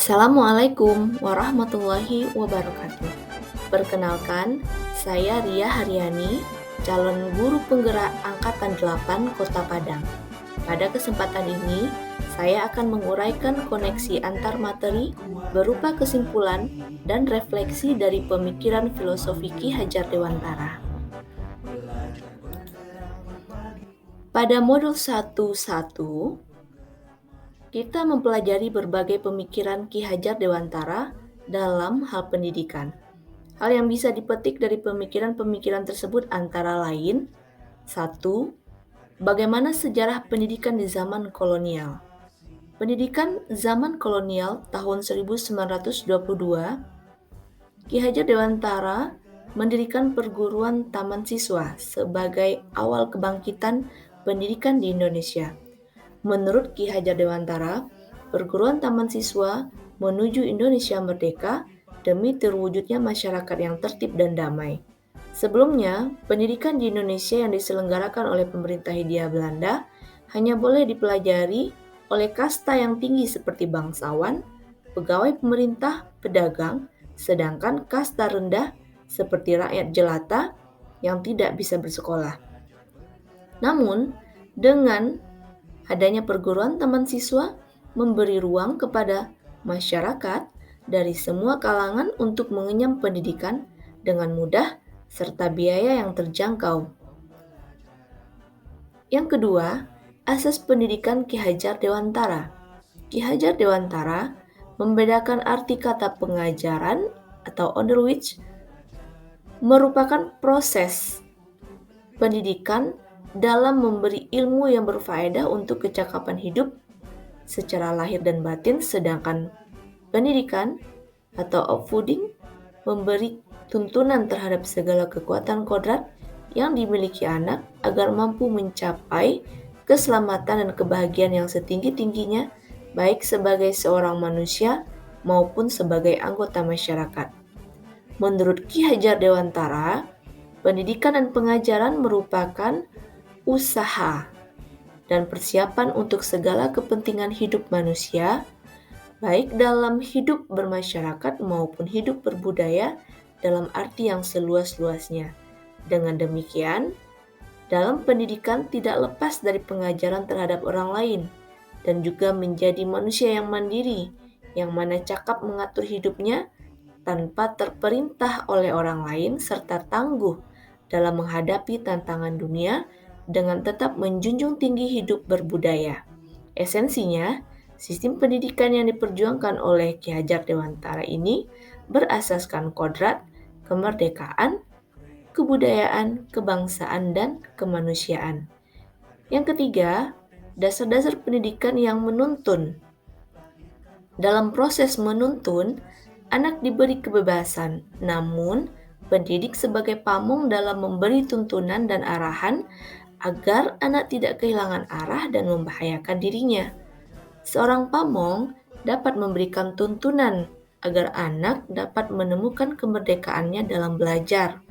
Assalamualaikum warahmatullahi wabarakatuh. Perkenalkan, saya Ria Haryani, calon guru penggerak Angkatan 8 Kota Padang. Pada kesempatan ini, saya akan menguraikan koneksi antar materi berupa kesimpulan dan refleksi dari pemikiran filosofi Ki Hajar Dewantara. Pada modul 1.1, kita mempelajari berbagai pemikiran Ki Hajar Dewantara dalam hal pendidikan. Hal yang bisa dipetik dari pemikiran-pemikiran tersebut antara lain: 1. Bagaimana sejarah pendidikan di zaman kolonial. Pendidikan zaman kolonial tahun 1922, Ki Hajar Dewantara mendirikan perguruan taman siswa sebagai awal kebangkitan pendidikan di Indonesia. Menurut Ki Hajar Dewantara, perguruan taman siswa menuju Indonesia merdeka demi terwujudnya masyarakat yang tertib dan damai. Sebelumnya, pendidikan di Indonesia yang diselenggarakan oleh pemerintah Hindia Belanda hanya boleh dipelajari oleh kasta yang tinggi seperti bangsawan, pegawai pemerintah, pedagang, sedangkan kasta rendah seperti rakyat jelata yang tidak bisa bersekolah. Namun, dengan adanya perguruan taman siswa memberi ruang kepada masyarakat dari semua kalangan untuk mengenyam pendidikan dengan mudah serta biaya yang terjangkau. Yang kedua, asas pendidikan Ki Hajar Dewantara. Ki Hajar Dewantara membedakan arti kata pengajaran atau under which merupakan proses pendidikan dalam memberi ilmu yang berfaedah untuk kecakapan hidup secara lahir dan batin, sedangkan pendidikan atau upfooding memberi tuntunan terhadap segala kekuatan kodrat yang dimiliki anak agar mampu mencapai keselamatan dan kebahagiaan yang setinggi-tingginya, baik sebagai seorang manusia maupun sebagai anggota masyarakat. Menurut Ki Hajar Dewantara, pendidikan dan pengajaran merupakan usaha dan persiapan untuk segala kepentingan hidup manusia, baik dalam hidup bermasyarakat maupun hidup berbudaya dalam arti yang seluas-luasnya. Dengan demikian, dalam pendidikan tidak lepas dari pengajaran terhadap orang lain dan juga menjadi manusia yang mandiri, yang mana cakap mengatur hidupnya tanpa terperintah oleh orang lain serta tangguh dalam menghadapi tantangan dunia dengan tetap menjunjung tinggi hidup berbudaya. Esensinya, sistem pendidikan yang diperjuangkan oleh Ki Hajar Dewantara ini berasaskan kodrat, kemerdekaan, kebudayaan, kebangsaan, dan kemanusiaan. Yang ketiga, dasar-dasar pendidikan yang menuntun. Dalam proses menuntun, anak diberi kebebasan, namun pendidik sebagai pamong dalam memberi tuntunan dan arahan agar anak tidak kehilangan arah dan membahayakan dirinya. Seorang pamong dapat memberikan tuntunan agar anak dapat menemukan kemerdekaannya dalam belajar.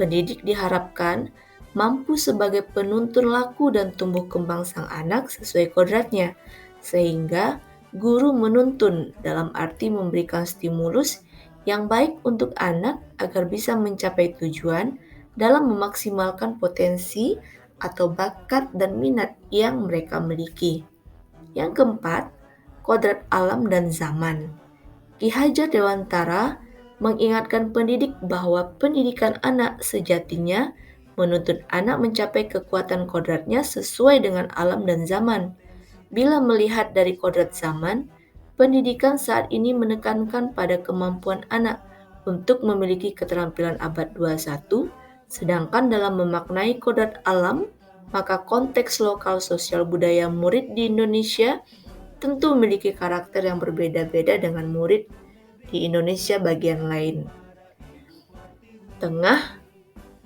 Pendidik diharapkan mampu sebagai penuntun laku dan tumbuh kembang sang anak sesuai kodratnya, sehingga guru menuntun dalam arti memberikan stimulus yang baik untuk anak agar bisa mencapai tujuan dalam memaksimalkan potensi atau bakat dan minat yang mereka miliki. Yang keempat, kodrat alam dan zaman. Ki Hajar Dewantara mengingatkan pendidik bahwa pendidikan anak sejatinya menuntut anak mencapai kekuatan kodratnya sesuai dengan alam dan zaman. Bila melihat dari kodrat zaman, pendidikan saat ini menekankan pada kemampuan anak untuk memiliki keterampilan abad 21, sedangkan dalam memaknai kodrat alam, maka konteks lokal sosial budaya murid di Indonesia tentu memiliki karakter yang berbeda-beda dengan murid di Indonesia bagian lain, tengah,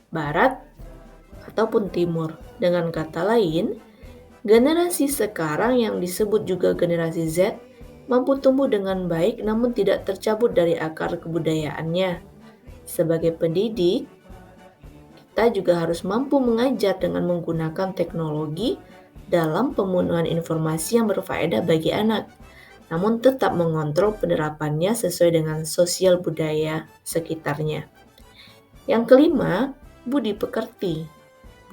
barat, ataupun timur. Dengan kata lain, generasi sekarang yang disebut juga generasi Z mampu tumbuh dengan baik namun tidak tercabut dari akar kebudayaannya. Sebagai pendidik, kita juga harus mampu mengajar dengan menggunakan teknologi dalam pemenuhan informasi yang berfaedah bagi anak. namun tetap mengontrol penerapannya sesuai dengan sosial budaya sekitarnya. Yang kelima, budi pekerti.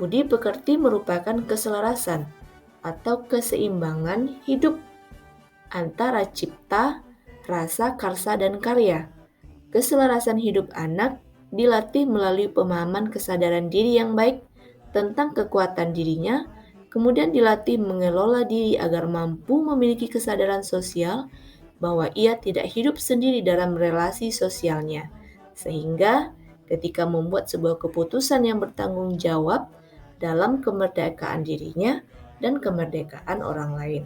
Budi pekerti merupakan keselarasan atau keseimbangan hidup antara cipta, rasa, karsa, dan karya. Keselarasan hidup anak dilatih melalui pemahaman kesadaran diri yang baik tentang kekuatan dirinya, kemudian dilatih mengelola diri agar mampu memiliki kesadaran sosial bahwa ia tidak hidup sendiri dalam relasi sosialnya, sehingga ketika membuat sebuah keputusan yang bertanggung jawab dalam kemerdekaan dirinya dan kemerdekaan orang lain.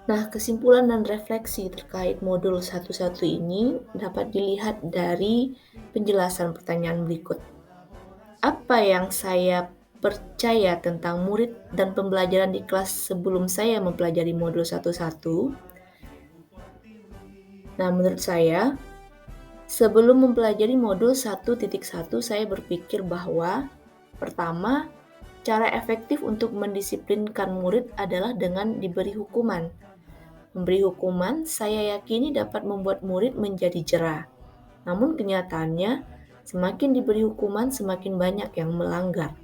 Nah, kesimpulan dan refleksi terkait modul 1.1 ini dapat dilihat dari penjelasan pertanyaan berikut. Apa yang saya percaya tentang murid dan pembelajaran di kelas sebelum saya mempelajari modul 1.1? Nah, menurut saya, sebelum mempelajari modul 1.1, saya berpikir bahwa pertama, cara efektif untuk mendisiplinkan murid adalah dengan diberi hukuman. Memberi hukuman, saya yakini dapat membuat murid menjadi jera. Namun kenyataannya, semakin diberi hukuman, semakin banyak yang melanggar.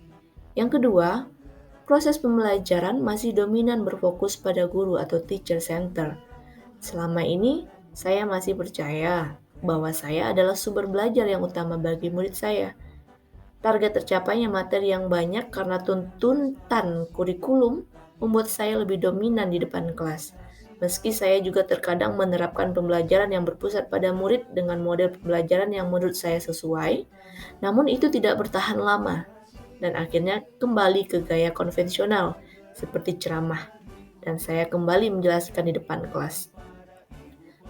Yang kedua, proses pembelajaran masih dominan berfokus pada guru atau teacher center. Selama ini, saya masih percaya bahwa saya adalah sumber belajar yang utama bagi murid saya. Target tercapainya materi yang banyak karena tuntutan kurikulum membuat saya lebih dominan di depan kelas. Meski saya juga terkadang menerapkan pembelajaran yang berpusat pada murid dengan model pembelajaran yang menurut saya sesuai, namun itu tidak bertahan lama dan akhirnya kembali ke gaya konvensional seperti ceramah, dan saya kembali menjelaskan di depan kelas.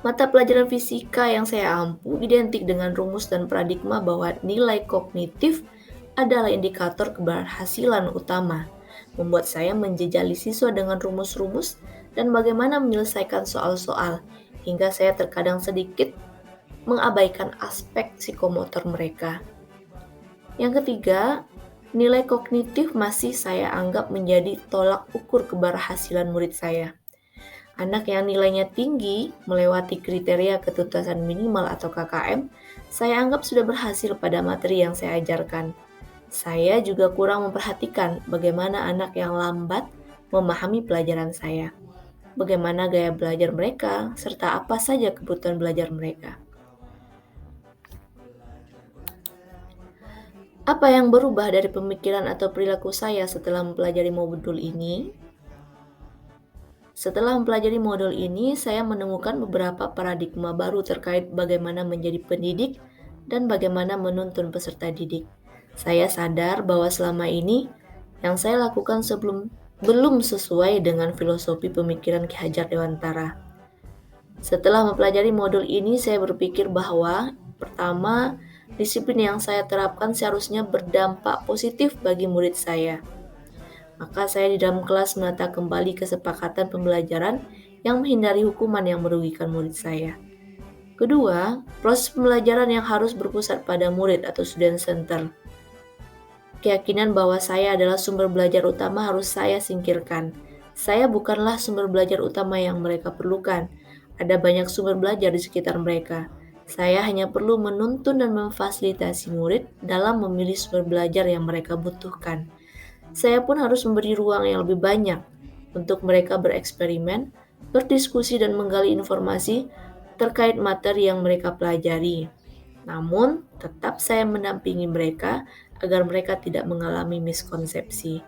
Mata pelajaran fisika yang saya ampu identik dengan rumus dan paradigma bahwa nilai kognitif adalah indikator keberhasilan utama, membuat saya menjejali siswa dengan rumus-rumus dan bagaimana menyelesaikan soal-soal, hingga saya terkadang sedikit mengabaikan aspek psikomotor mereka. Yang ketiga, nilai kognitif masih saya anggap menjadi tolak ukur keberhasilan murid saya. Anak yang nilainya tinggi, melewati kriteria ketuntasan minimal atau KKM, saya anggap sudah berhasil pada materi yang saya ajarkan. Saya juga kurang memperhatikan bagaimana anak yang lambat memahami pelajaran saya, bagaimana gaya belajar mereka, serta apa saja kebutuhan belajar mereka. Apa yang berubah dari pemikiran atau perilaku saya setelah mempelajari modul ini? Setelah mempelajari modul ini, saya menemukan beberapa paradigma baru terkait bagaimana menjadi pendidik dan bagaimana menuntun peserta didik. Saya sadar bahwa selama ini yang saya lakukan belum sesuai dengan filosofi pemikiran Ki Hajar Dewantara. Setelah mempelajari modul ini, saya berpikir bahwa pertama, disiplin yang saya terapkan seharusnya berdampak positif bagi murid saya. Maka saya di dalam kelas menata kembali kesepakatan pembelajaran yang menghindari hukuman yang merugikan murid saya. Kedua, proses pembelajaran yang harus berpusat pada murid atau student center. Keyakinan bahwa saya adalah sumber belajar utama harus saya singkirkan. Saya bukanlah sumber belajar utama yang mereka perlukan. Ada banyak sumber belajar di sekitar mereka. Saya hanya perlu menuntun dan memfasilitasi murid dalam memilih sumber belajar yang mereka butuhkan. Saya pun harus memberi ruang yang lebih banyak untuk mereka bereksperimen, berdiskusi, dan menggali informasi terkait materi yang mereka pelajari. Namun, tetap saya mendampingi mereka agar mereka tidak mengalami miskonsepsi.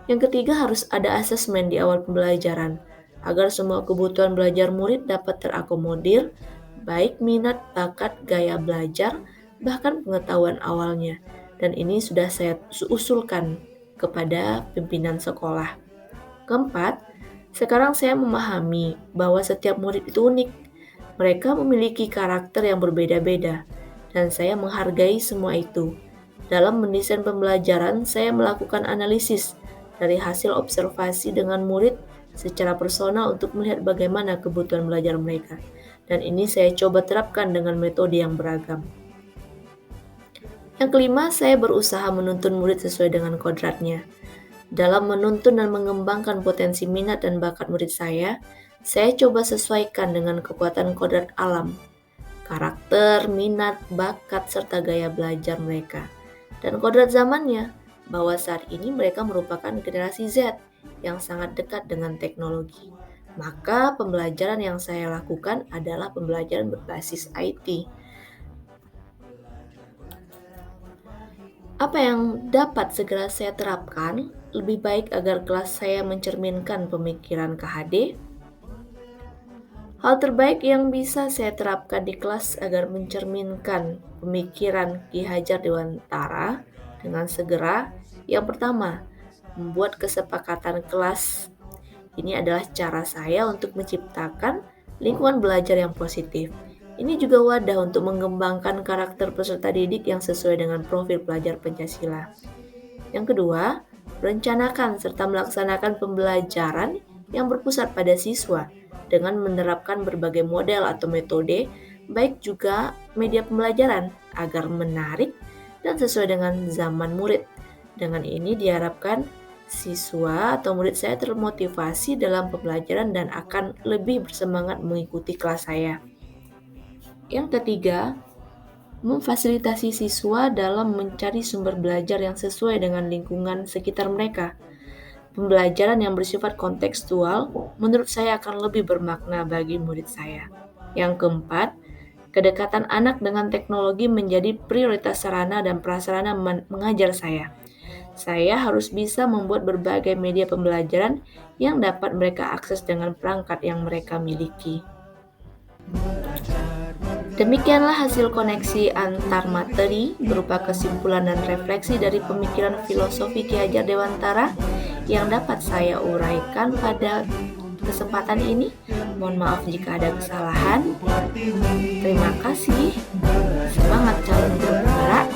Yang ketiga, harus ada asesmen di awal pembelajaran, agar semua kebutuhan belajar murid dapat terakomodir, baik minat, bakat, gaya belajar, bahkan pengetahuan awalnya. Dan ini sudah saya usulkan kepada pimpinan sekolah. Keempat, sekarang saya memahami bahwa setiap murid itu unik. Mereka memiliki karakter yang berbeda-beda, dan saya menghargai semua itu. Dalam mendesain pembelajaran, saya melakukan analisis dari hasil observasi dengan murid secara personal untuk melihat bagaimana kebutuhan belajar mereka. Dan ini saya coba terapkan dengan metode yang beragam. Yang kelima, saya berusaha menuntun murid sesuai dengan kodratnya. Dalam menuntun dan mengembangkan potensi minat dan bakat murid saya coba sesuaikan dengan kekuatan kodrat alam, karakter, minat, bakat, serta gaya belajar mereka. Dan kodrat zamannya, bahwa saat ini mereka merupakan generasi Z yang sangat dekat dengan teknologi. Maka pembelajaran yang saya lakukan adalah pembelajaran berbasis IT. Apa yang dapat segera saya terapkan? Lebih baik agar kelas saya mencerminkan pemikiran KHD. Hal terbaik yang bisa saya terapkan di kelas agar mencerminkan pemikiran Ki Hajar Dewantara dengan segera. Yang pertama, membuat kesepakatan kelas. Ini adalah cara saya untuk menciptakan lingkungan belajar yang positif. Ini juga wadah untuk mengembangkan karakter peserta didik yang sesuai dengan profil pelajar Pancasila. Yang kedua, merencanakan serta melaksanakan pembelajaran yang berpusat pada siswa dengan menerapkan berbagai model atau metode, baik juga media pembelajaran agar menarik dan sesuai dengan zaman murid. Dengan ini diharapkan siswa atau murid saya termotivasi dalam pembelajaran dan akan lebih bersemangat mengikuti kelas saya. Yang ketiga, memfasilitasi siswa dalam mencari sumber belajar yang sesuai dengan lingkungan sekitar mereka. Pembelajaran yang bersifat kontekstual menurut saya akan lebih bermakna bagi murid saya. Yang keempat, kedekatan anak dengan teknologi menjadi prioritas sarana dan prasarana mengajar saya. Saya harus bisa membuat berbagai media pembelajaran yang dapat mereka akses dengan perangkat yang mereka miliki. Demikianlah hasil koneksi antar materi berupa kesimpulan dan refleksi dari pemikiran filosofi Ki Hajar Dewantara yang dapat saya uraikan pada kesempatan ini. Mohon maaf jika ada kesalahan. Terima kasih. Semangat calon guru penggerak.